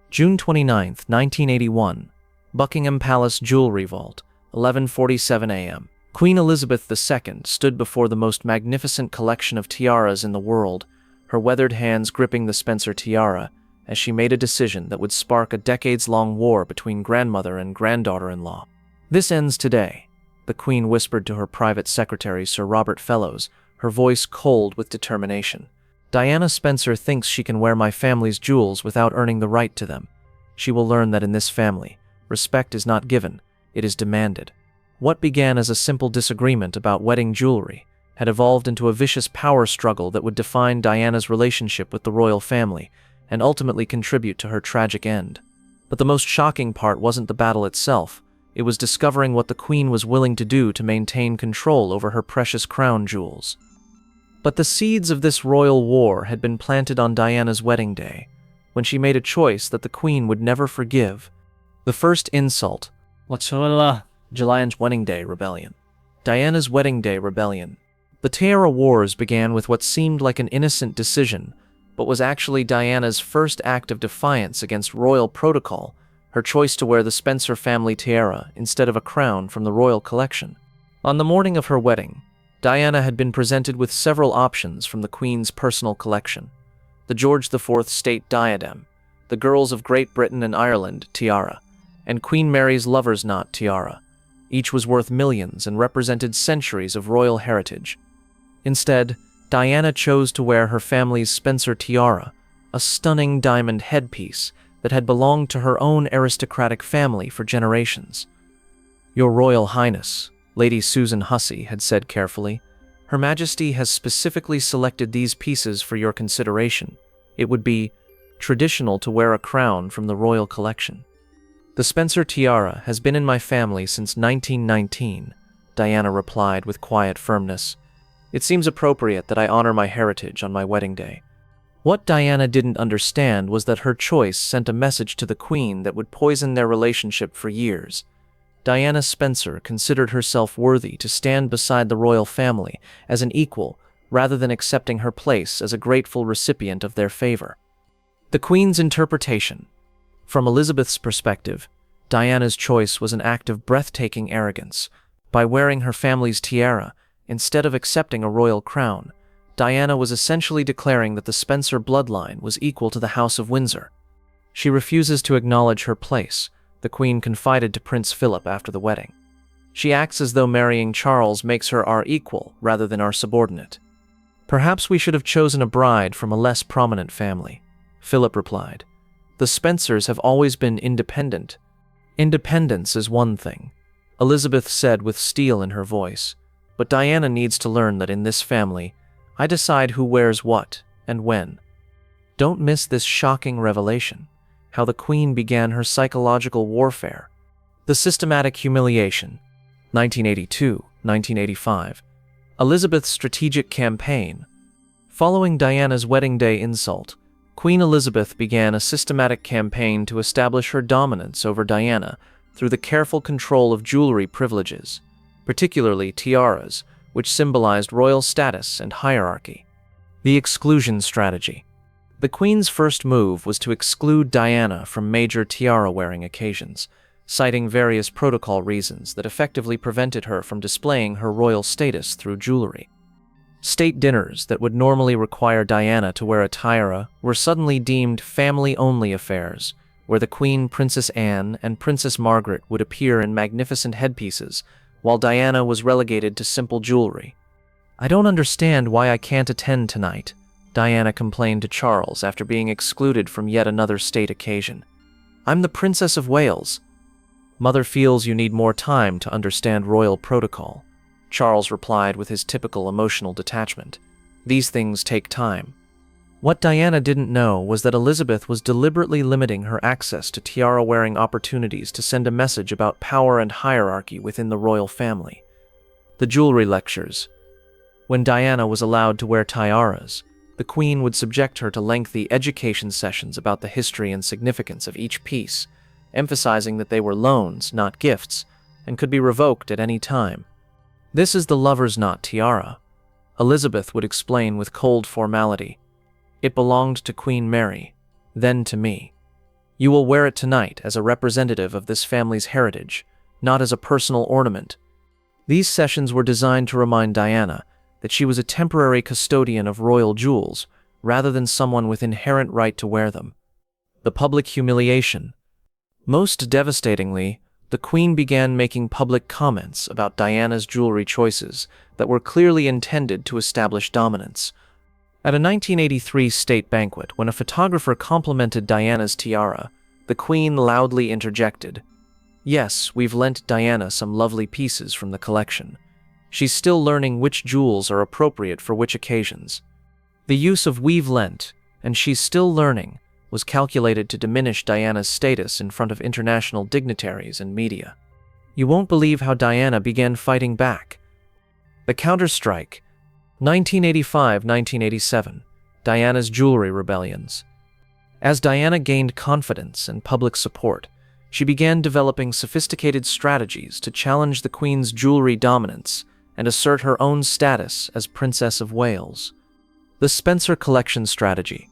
June 29, 1981. Buckingham Palace Jewelry Vault, 11:47 a.m. Queen Elizabeth II stood before the most magnificent collection of tiaras in the world, her weathered hands gripping the Spencer tiara, as she made a decision that would spark a decades-long war between grandmother and granddaughter-in-law. "This ends today," the Queen whispered to her private secretary, Sir Robert Fellows, her voice cold with determination. "Diana Spencer thinks she can wear my family's jewels without earning the right to them. She will learn that in this family, respect is not given, it is demanded." What began as a simple disagreement about wedding jewelry had evolved into a vicious power struggle that would define Diana's relationship with the royal family and ultimately contribute to her tragic end. But the most shocking part wasn't the battle itself, it was discovering what the Queen was willing to do to maintain control over her precious crown jewels. But the seeds of this royal war had been planted on Diana's wedding day, when she made a choice that the Queen would never forgive. The first insult, Julian's wedding day rebellion. Diana's wedding day rebellion. The Tiara Wars began with what seemed like an innocent decision, but was actually Diana's first act of defiance against royal protocol, her choice to wear the Spencer family tiara instead of a crown from the royal collection. On the morning of her wedding, Diana had been presented with several options from the Queen's personal collection: the George IV state diadem, the Girls of Great Britain and Ireland tiara, and Queen Mary's lover's knot tiara. Each was worth millions and represented centuries of royal heritage. Instead, Diana chose to wear her family's Spencer tiara, a stunning diamond headpiece that had belonged to her own aristocratic family for generations. "Your Royal Highness," Lady Susan Hussey had said carefully, "Her Majesty has specifically selected these pieces for your consideration. It would be traditional to wear a crown from the royal collection." "The Spencer tiara has been in my family since 1919, Diana replied with quiet firmness. "It seems appropriate that I honor my heritage on my wedding day." What Diana didn't understand was that her choice sent a message to the Queen that would poison their relationship for years. Diana Spencer considered herself worthy to stand beside the royal family as an equal rather than accepting her place as a grateful recipient of their favor. The Queen's interpretation. From Elizabeth's perspective, Diana's choice was an act of breathtaking arrogance. By wearing her family's tiara, instead of accepting a royal crown, Diana was essentially declaring that the Spencer bloodline was equal to the House of Windsor. "She refuses to acknowledge her place," the Queen confided to Prince Philip after the wedding. "She acts as though marrying Charles makes her our equal rather than our subordinate." "Perhaps we should have chosen a bride from a less prominent family," Philip replied. "The Spencers have always been independent." "Independence is one thing," Elizabeth said with steel in her voice, "but Diana needs to learn that in this family, I decide who wears what and when." Don't miss this shocking revelation, how the Queen began her psychological warfare. The systematic humiliation. 1982-1985. Elizabeth's strategic campaign. Following Diana's wedding day insult, Queen Elizabeth began a systematic campaign to establish her dominance over Diana through the careful control of jewelry privileges, particularly tiaras, which symbolized royal status and hierarchy. The exclusion strategy. The Queen's first move was to exclude Diana from major tiara-wearing occasions, citing various protocol reasons that effectively prevented her from displaying her royal status through jewelry. State dinners that would normally require Diana to wear a tiara were suddenly deemed family-only affairs, where the Queen, Princess Anne, and Princess Margaret would appear in magnificent headpieces, while Diana was relegated to simple jewelry. "I don't understand why I can't attend tonight," Diana complained to Charles after being excluded from yet another state occasion. "I'm the Princess of Wales." "Mother feels you need more time to understand royal protocol," Charles replied with his typical emotional detachment. "These things take time." What Diana didn't know was that Elizabeth was deliberately limiting her access to tiara-wearing opportunities to send a message about power and hierarchy within the royal family. The jewelry lectures. When Diana was allowed to wear tiaras, the Queen would subject her to lengthy education sessions about the history and significance of each piece, emphasizing that they were loans, not gifts, and could be revoked at any time. "This is the lover's knot tiara," Elizabeth would explain with cold formality. "It belonged to Queen Mary, then to me. You will wear it tonight as a representative of this family's heritage, not as a personal ornament. These sessions were designed to remind Diana that she was a temporary custodian of royal jewels, rather than someone with inherent right to wear them. The public humiliation. Most devastatingly, the Queen began making public comments about Diana's jewelry choices that were clearly intended to establish dominance. At a 1983 state banquet, when a photographer complimented Diana's tiara, the Queen loudly interjected, "Yes, we've lent Diana some lovely pieces from the collection. She's still learning which jewels are appropriate for which occasions." The use of "we've lent" and "she's still learning" was calculated to diminish Diana's status in front of international dignitaries and media. You won't believe how Diana began fighting back. The counter-strike. 1985-1987, Diana's jewelry rebellions. As Diana gained confidence and public support, she began developing sophisticated strategies to challenge the Queen's jewelry dominance and assert her own status as Princess of Wales. The Spencer Collection Strategy.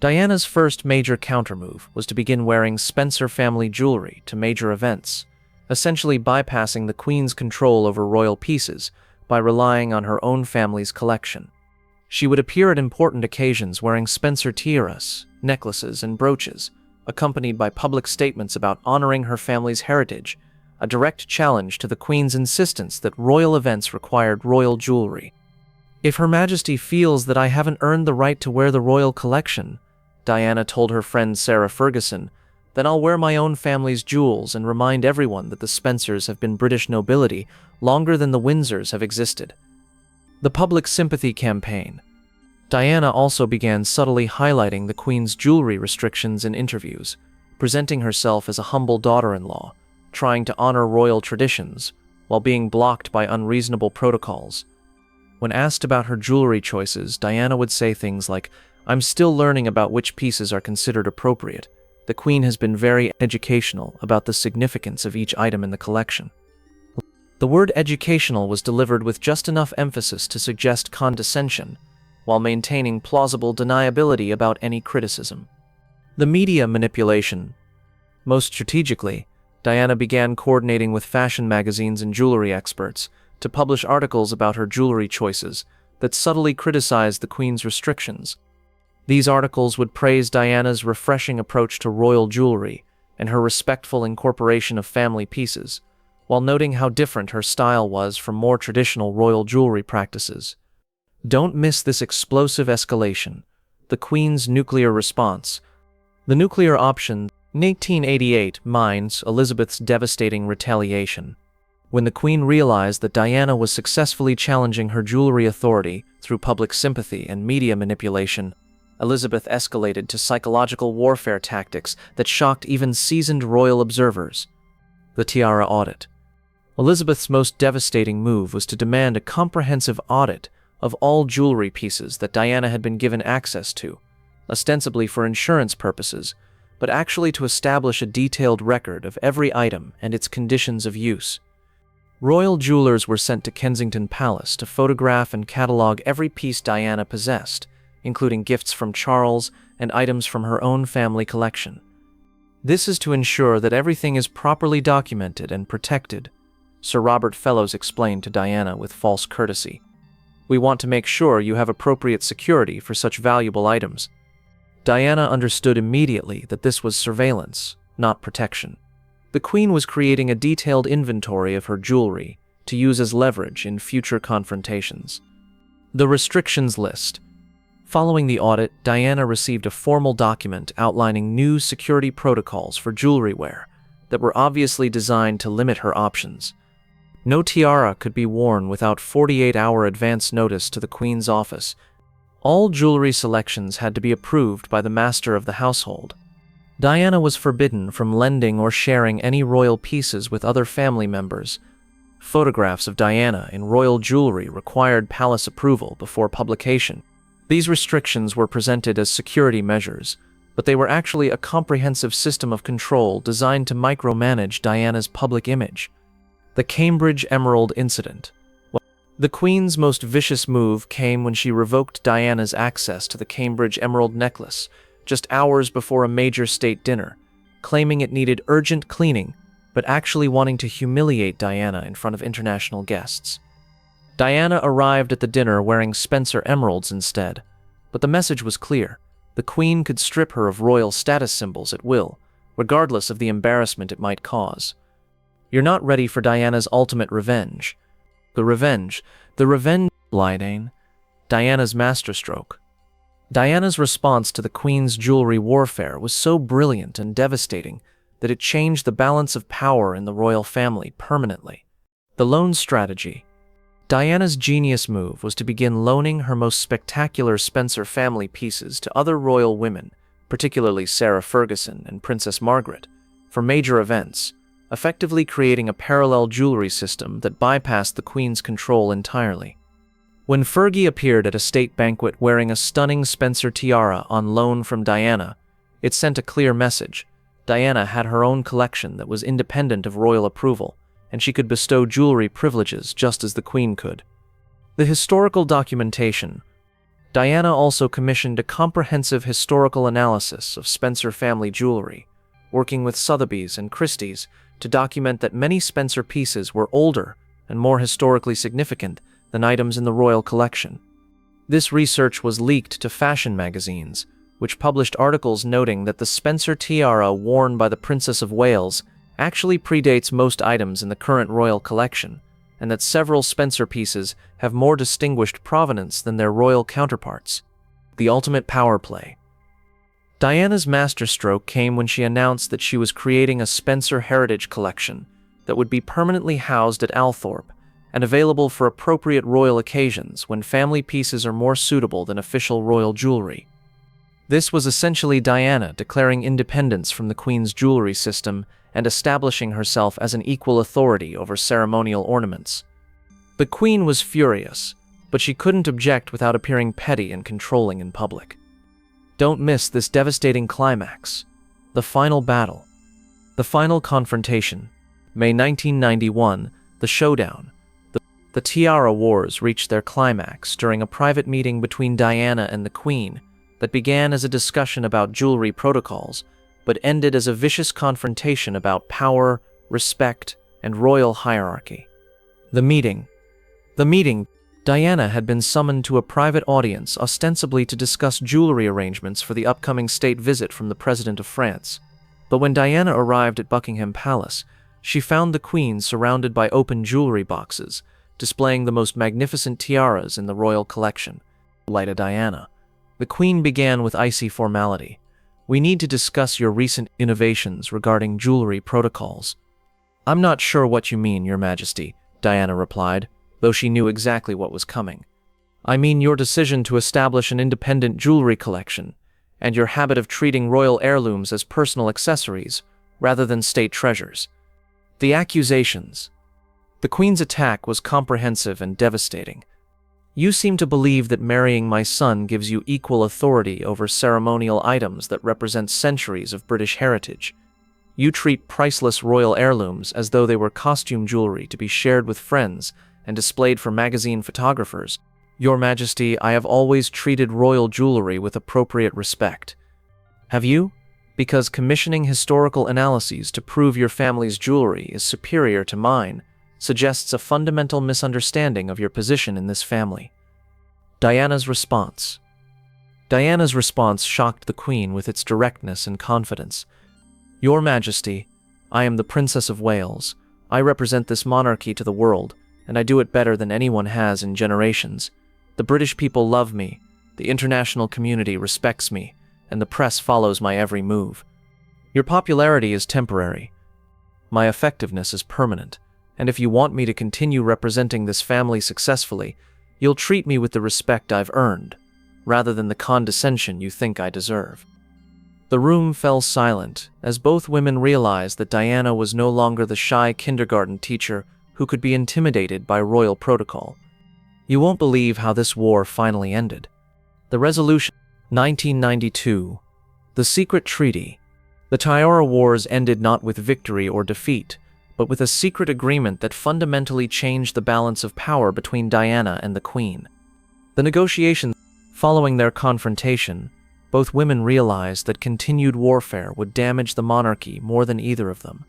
Diana's first major countermove was to begin wearing Spencer family jewelry to major events, essentially bypassing the Queen's control over royal pieces by relying on her own family's collection. She would appear at important occasions wearing Spencer tiaras, necklaces, and brooches, accompanied by public statements about honoring her family's heritage, a direct challenge to the Queen's insistence that royal events required royal jewelry. "If Her Majesty feels that I haven't earned the right to wear the royal collection," Diana told her friend Sarah Ferguson, "then I'll wear my own family's jewels and remind everyone that the Spencers have been British nobility longer than the Windsors have existed." The public sympathy campaign. Diana also began subtly highlighting the Queen's jewelry restrictions in interviews, presenting herself as a humble daughter-in-law, trying to honor royal traditions, while being blocked by unreasonable protocols. When asked about her jewelry choices, Diana would say things like, "I'm still learning about which pieces are considered appropriate. The Queen has been very educational about the significance of each item in the collection." The word educational was delivered with just enough emphasis to suggest condescension, while maintaining plausible deniability about any criticism. The media manipulation. Most strategically, Diana began coordinating with fashion magazines and jewelry experts to publish articles about her jewelry choices that subtly criticized the Queen's restrictions. These articles would praise Diana's refreshing approach to royal jewelry and her respectful incorporation of family pieces, while noting how different her style was from more traditional royal jewelry practices. Don't miss this explosive escalation. The Queen's nuclear response. The nuclear option. 1888 mines Elizabeth's devastating retaliation. When the Queen realized that Diana was successfully challenging her jewelry authority through public sympathy and media manipulation, Elizabeth escalated to psychological warfare tactics that shocked even seasoned royal observers. The tiara audit. Elizabeth's most devastating move was to demand a comprehensive audit of all jewelry pieces that Diana had been given access to, ostensibly for insurance purposes, but actually to establish a detailed record of every item and its conditions of use. Royal jewelers were sent to Kensington Palace to photograph and catalog every piece Diana possessed, including gifts from Charles and items from her own family collection. This is to ensure that everything is properly documented and protected, Sir Robert Fellows explained to Diana with false courtesy. "We want to make sure you have appropriate security for such valuable items." Diana understood immediately that this was surveillance, not protection. The Queen was creating a detailed inventory of her jewelry to use as leverage in future confrontations. The restrictions list. Following the audit, Diana received a formal document outlining new security protocols for jewelry wear that were obviously designed to limit her options. No tiara could be worn without 48-hour advance notice to the Queen's office. All jewelry selections had to be approved by the master of the household. Diana was forbidden from lending or sharing any royal pieces with other family members. Photographs of Diana in royal jewelry required palace approval before publication. These restrictions were presented as security measures, but they were actually a comprehensive system of control designed to micromanage Diana's public image. The Cambridge Emerald Incident. The Queen's most vicious move came when she revoked Diana's access to the Cambridge Emerald necklace just hours before a major state dinner, claiming it needed urgent cleaning, but actually wanting to humiliate Diana in front of international guests. Diana arrived at the dinner wearing Spencer emeralds instead, but the message was clear. The Queen could strip her of royal status symbols at will, regardless of the embarrassment it might cause. You're not ready for Diana's ultimate revenge. The revenge, Lydane, Diana's masterstroke. Diana's response to the Queen's jewelry warfare was so brilliant and devastating that it changed the balance of power in the royal family permanently. The loan strategy. Diana's genius move was to begin loaning her most spectacular Spencer family pieces to other royal women, particularly Sarah Ferguson and Princess Margaret, for major events, effectively creating a parallel jewelry system that bypassed the Queen's control entirely. When Fergie appeared at a state banquet wearing a stunning Spencer tiara on loan from Diana, it sent a clear message. Diana had her own collection that was independent of royal approval, and she could bestow jewelry privileges just as the Queen could. The historical documentation. Diana also commissioned a comprehensive historical analysis of Spencer family jewelry, working with Sotheby's and Christie's to document that many Spencer pieces were older and more historically significant than items in the royal collection. This research was leaked to fashion magazines, which published articles noting that the Spencer tiara worn by the Princess of Wales actually predates most items in the current royal collection, and that several Spencer pieces have more distinguished provenance than their royal counterparts. The ultimate power play. Diana's masterstroke came when she announced that she was creating a Spencer heritage collection that would be permanently housed at Althorp and available for appropriate royal occasions when family pieces are more suitable than official royal jewelry. This was essentially Diana declaring independence from the Queen's jewelry system and establishing herself as an equal authority over ceremonial ornaments. The Queen was furious, but she couldn't object without appearing petty and controlling in public. Don't miss this devastating climax. The final battle. The final confrontation. May 1991, the showdown. The Tiara Wars reached their climax during a private meeting between Diana and the Queen that began as a discussion about jewelry protocols, but ended as a vicious confrontation about power, respect, and royal hierarchy. The meeting. Diana had been summoned to a private audience ostensibly to discuss jewelry arrangements for the upcoming state visit from the President of France. But when Diana arrived at Buckingham Palace, she found the Queen surrounded by open jewelry boxes, displaying the most magnificent tiaras in the royal collection. Lady Diana. The Queen began with icy formality. We need to discuss your recent innovations regarding jewelry protocols. I'm not sure what you mean, Your Majesty, Diana replied, though she knew exactly what was coming. I mean your decision to establish an independent jewelry collection, and your habit of treating royal heirlooms as personal accessories, rather than state treasures. The accusations. The Queen's attack was comprehensive and devastating. You seem to believe that marrying my son gives you equal authority over ceremonial items that represent centuries of British heritage. You treat priceless royal heirlooms as though they were costume jewelry to be shared with friends and displayed for magazine photographers. Your Majesty, I have always treated royal jewelry with appropriate respect. Have you? Because commissioning historical analyses to prove your family's jewelry is superior to mine suggests a fundamental misunderstanding of your position in this family. Diana's response. Diana's response shocked the Queen with its directness and confidence. Your Majesty, I am the Princess of Wales. I represent this monarchy to the world, and I do it better than anyone has in generations. The British people love me, the international community respects me, and the press follows my every move. Your popularity is temporary. My effectiveness is permanent. And if you want me to continue representing this family successfully, you'll treat me with the respect I've earned, rather than the condescension you think I deserve. The room fell silent as both women realized that Diana was no longer the shy kindergarten teacher who could be intimidated by royal protocol. You won't believe how this war finally ended. The resolution. 1992. The secret treaty. The TIARA Wars ended not with victory or defeat, but with a secret agreement that fundamentally changed the balance of power between Diana and the Queen. The negotiations. Following their confrontation, Both women realized that continued warfare would damage the monarchy more than either of them.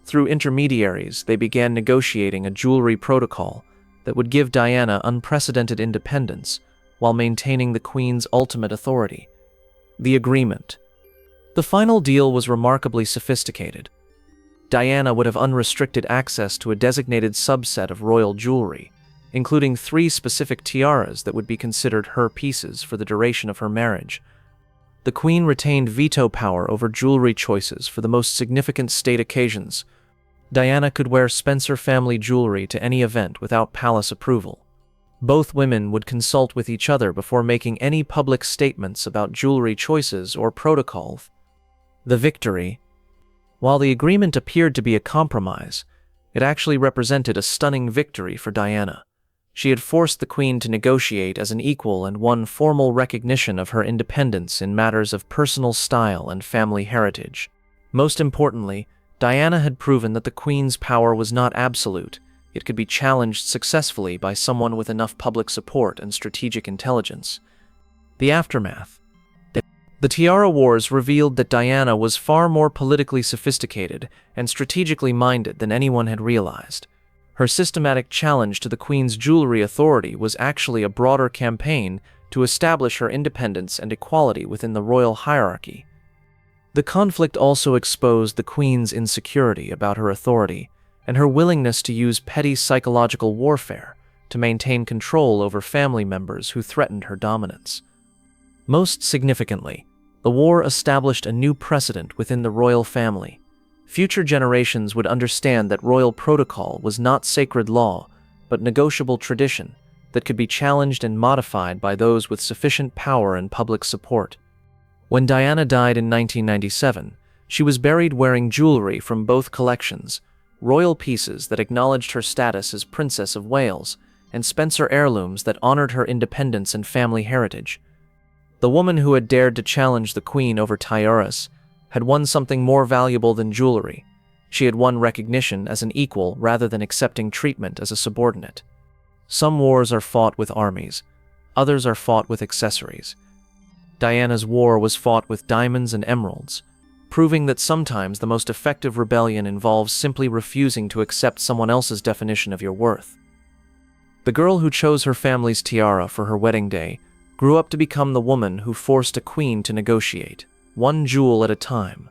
Through intermediaries, they began negotiating a jewelry protocol that would give Diana unprecedented independence while maintaining the Queen's ultimate authority. The agreement. The final deal was remarkably sophisticated. Diana would have unrestricted access to a designated subset of royal jewelry, including 3 specific tiaras that would be considered her pieces for the duration of her marriage. The Queen retained veto power over jewelry choices for the most significant state occasions. Diana could wear Spencer family jewelry to any event without palace approval. Both women would consult with each other before making any public statements about jewelry choices or protocol. The victory. While the agreement appeared to be a compromise, it actually represented a stunning victory for Diana. She had forced the Queen to negotiate as an equal and won formal recognition of her independence in matters of personal style and family heritage. Most importantly, Diana had proven that the Queen's power was not absolute. It could be challenged successfully by someone with enough public support and strategic intelligence. The aftermath. The Tiara Wars revealed that Diana was far more politically sophisticated and strategically minded than anyone had realized. Her systematic challenge to the Queen's jewelry authority was actually a broader campaign to establish her independence and equality within the royal hierarchy. The conflict also exposed the Queen's insecurity about her authority and her willingness to use petty psychological warfare to maintain control over family members who threatened her dominance. Most significantly, the war established a new precedent within the royal family. Future generations would understand that royal protocol was not sacred law, but negotiable tradition that could be challenged and modified by those with sufficient power and public support. When Diana died in 1997, she was buried wearing jewelry from both collections, royal pieces that acknowledged her status as Princess of Wales, and Spencer heirlooms that honored her independence and family heritage. The woman who had dared to challenge the Queen over tiaras had won something more valuable than jewelry. She had won recognition as an equal rather than accepting treatment as a subordinate. Some wars are fought with armies, others are fought with accessories. Diana's war was fought with diamonds and emeralds, proving that sometimes the most effective rebellion involves simply refusing to accept someone else's definition of your worth. The girl who chose her family's tiara for her wedding day grew up to become the woman who forced a queen to negotiate, one jewel at a time,